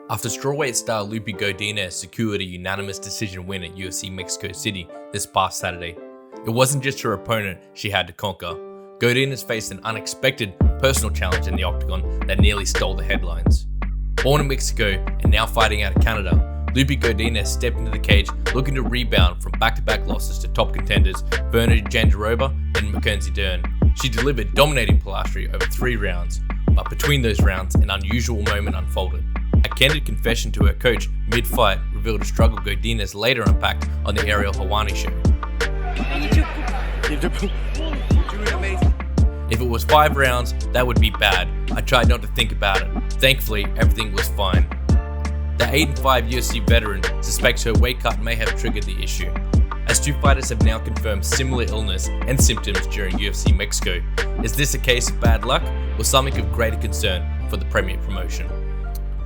After strawweight star Loopy Godinez secured a unanimous decision win at UFC Mexico City this past Saturday, it wasn't just her opponent she had to conquer. Godinez faced an unexpected personal challenge in the Octagon that nearly stole the headlines. Born in Mexico and now fighting out of Canada, Loopy Godinez stepped into the cage looking to rebound from back-to-back losses to top contenders Virna, Jandiroba and Mackenzie, Dern. She delivered, dominating Polastri over 3 rounds, but between those rounds, an unusual moment unfolded. A candid confession to her coach mid-fight revealed a struggle Godinez later unpacked on the aerial Helwani Show. If it was 5 rounds, that would be bad. I tried not to think about it. Thankfully, everything was fine. The 8-5 UFC veteran suspects her weight cut may have triggered the issue, as 2 fighters have now confirmed similar illness and symptoms during UFC Mexico. Is this a case of bad luck or something of greater concern for the premier promotion?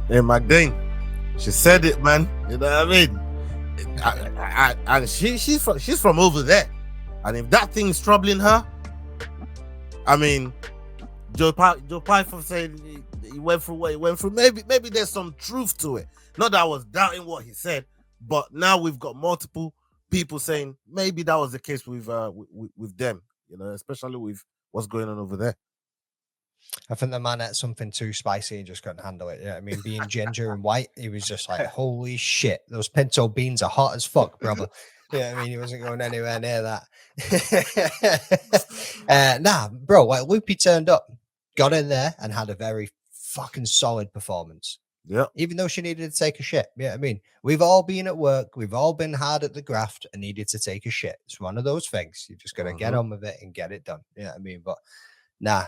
Hey, McDane, she said it, man. You know what I mean? And she's from over there. And if that thing is troubling her, I mean, Joe Python said he went through what he went through. Maybe there's some truth to it. Not that I was doubting what he said, but now we've got multiple people saying maybe that was the case with them, you know, especially with what's going on over there. I think the man ate something too spicy and just couldn't handle it. Yeah, I mean, being ginger and white, he was just like, holy shit, those pinto beans are hot as fuck, brother. Yeah, I mean, he wasn't going anywhere near that. Nah, bro, like Loopy turned up, got in there, and had a very fucking solid performance. Yeah. Even though she needed to take a shit. Yeah, I mean, we've all been at work, we've all been hard at the graft and needed to take a shit. It's one of those things. You just got to get on with it and get it done. Yeah, I mean, but nah,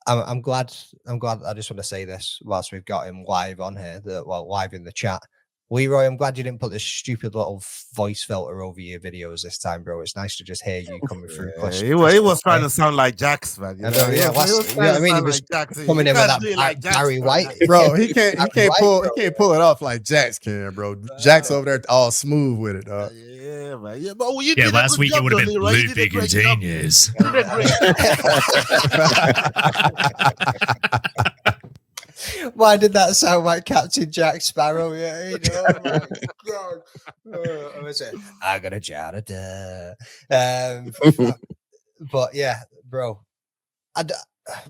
I'm glad. I just want to say this whilst we've got him live on here, live in the chat. Leroy, I'm glad you didn't put this stupid little voice filter over your videos this time, bro. It's nice to just hear you coming through. He was trying to sound like Jax, man. He was coming in with that like Barry White, bro. He can't pull it off like Jax can, bro. Jax over there all smooth with it, dog. Yeah, man. Yeah, but last week it would have been Loopy Godinez. Why did that sound like Captain Jack Sparrow? Yeah, you know, oh my God. I got a jar of but yeah, bro.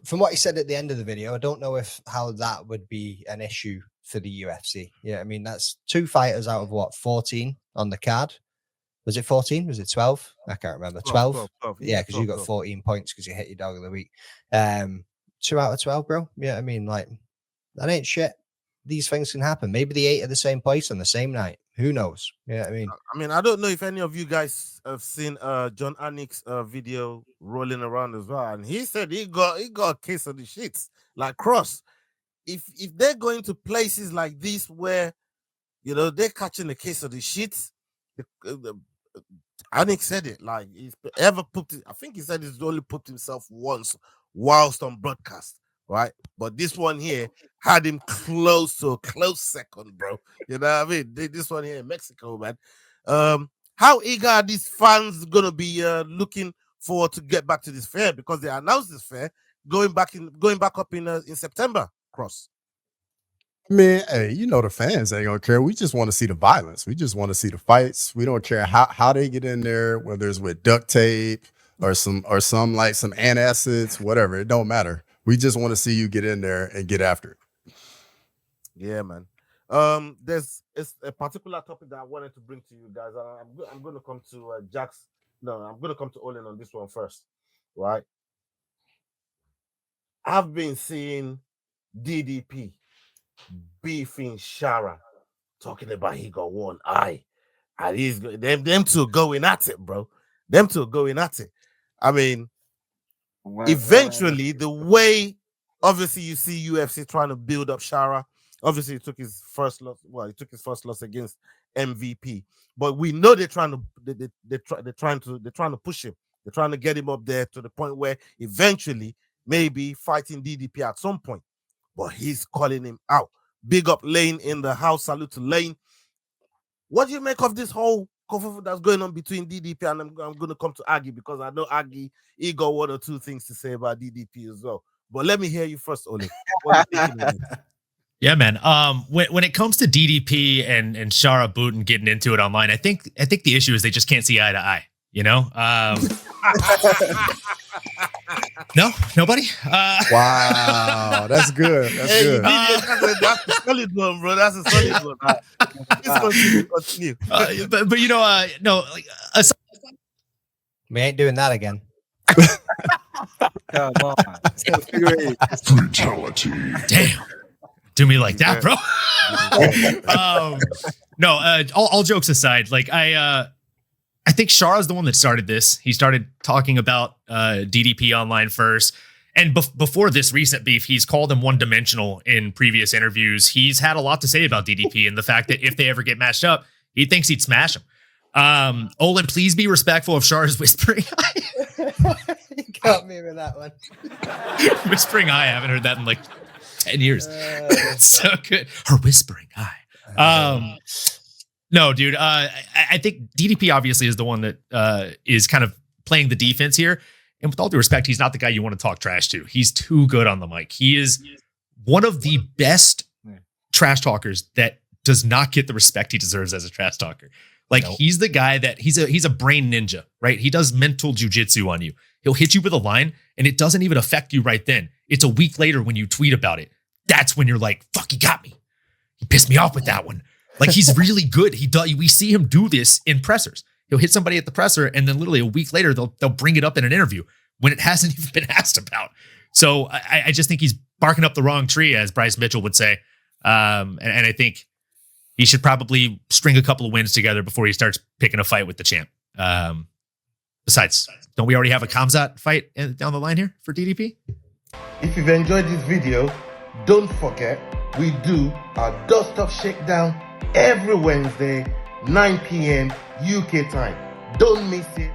From what he said at the end of the video, I don't know how that would be an issue for the UFC. Yeah, I mean, that's 2 fighters out of what, 14 on the card. Was it 14? Was it 12? I can't remember. 12? 12. Yeah, because you got 14 points because you hit your dog of the week. 2 out of 12, bro. Yeah, I mean, like, that ain't shit. These things can happen. Maybe the 8 are the same place on the same night. Who knows? Yeah, I mean, I don't know if any of you guys have seen John Anik's video rolling around as well, and he said he got a case of the shits like Cross. If they're going to places like this where, you know, they're catching a case of the shits, Anik said it, like, he's ever put it, I think he said he's only put himself once whilst on broadcast, right? But this one here had him close to a close second, bro. You know what I mean? This one here in Mexico, man. How eager are these fans gonna be looking forward to get back to this fair, because they announced this fair going back up in September, Cross? Man, hey, you know the fans ain't gonna care. We just want to see the violence. We just want to see the fights. We don't care how they get in there, whether it's with duct tape or some like some antacids, whatever. It don't matter. We just want to see you get in there and get after it. Yeah, man. There's a particular topic that I wanted to bring to you guys. I'm going to come to Jax. No, I'm going to come to Olin on this one first, right? I've been seeing DDP beefing Shara, talking about he got one eye, and he's them two going at it, bro. Them two going at it. I mean, eventually, the way, obviously, you see UFC trying to build up Shara. Obviously, he took his first loss. Well, he took his first loss against MVP, but we know they're trying to push him. They're trying to get him up there to the point where eventually, maybe fighting DDP at some point. But he's calling him out. Big up Lane in the house. Salute to Lane. What do you make of this whole kerfuffle that's going on between DDP and I'm going to come to Aggie, because I know Aggie, he got 1 or 2 things to say about DDP as well. But let me hear you first, Ole. Yeah, man. When it comes to DDP and Shara Booten getting into it online, I think the issue is they just can't see eye to eye. You know? No, nobody. Wow, that's good. That's Hey, good. that's a solid one, bro. That's a solid one. Please continue. But you know, no, like We ain't doing that again. Come on. Fatality. damn, do me like that, bro. No, all jokes aside, like I think Shara's the one that started this. He started talking about DDP online first. And before this recent beef, he's called him one-dimensional in previous interviews. He's had a lot to say about DDP and the fact that if they ever get matched up, he thinks he'd smash him. Olin, please be respectful of Shara's whispering eye. You got me with that one. Whispering eye, I haven't heard that in like 10 years. It's so good. Her whispering eye. No, dude. I think DDP obviously is the one that is kind of playing the defense here. And with all due respect, he's not the guy you want to talk trash to. He's too good on the mic. He is one of the best trash talkers that does not get the respect he deserves as a trash talker. Like he's the guy that he's a brain ninja, right? He does mental jujitsu on you. He'll hit you with a line and it doesn't even affect you right then. It's a week later when you tweet about it. That's when you're like, fuck, he got me. He pissed me off with that one. Like he's really good. We see him do this in pressers. He'll hit somebody at the presser, and then literally a week later, they'll bring it up in an interview when it hasn't even been asked about. So I just think he's barking up the wrong tree, as Bryce Mitchell would say. And I think he should probably string a couple of wins together before he starts picking a fight with the champ. Besides, don't we already have a Khamzat fight down the line here for DDP? If you've enjoyed this video, don't forget we do our Dust Off Shakedown every Wednesday, 9 p.m. UK time. Don't miss it.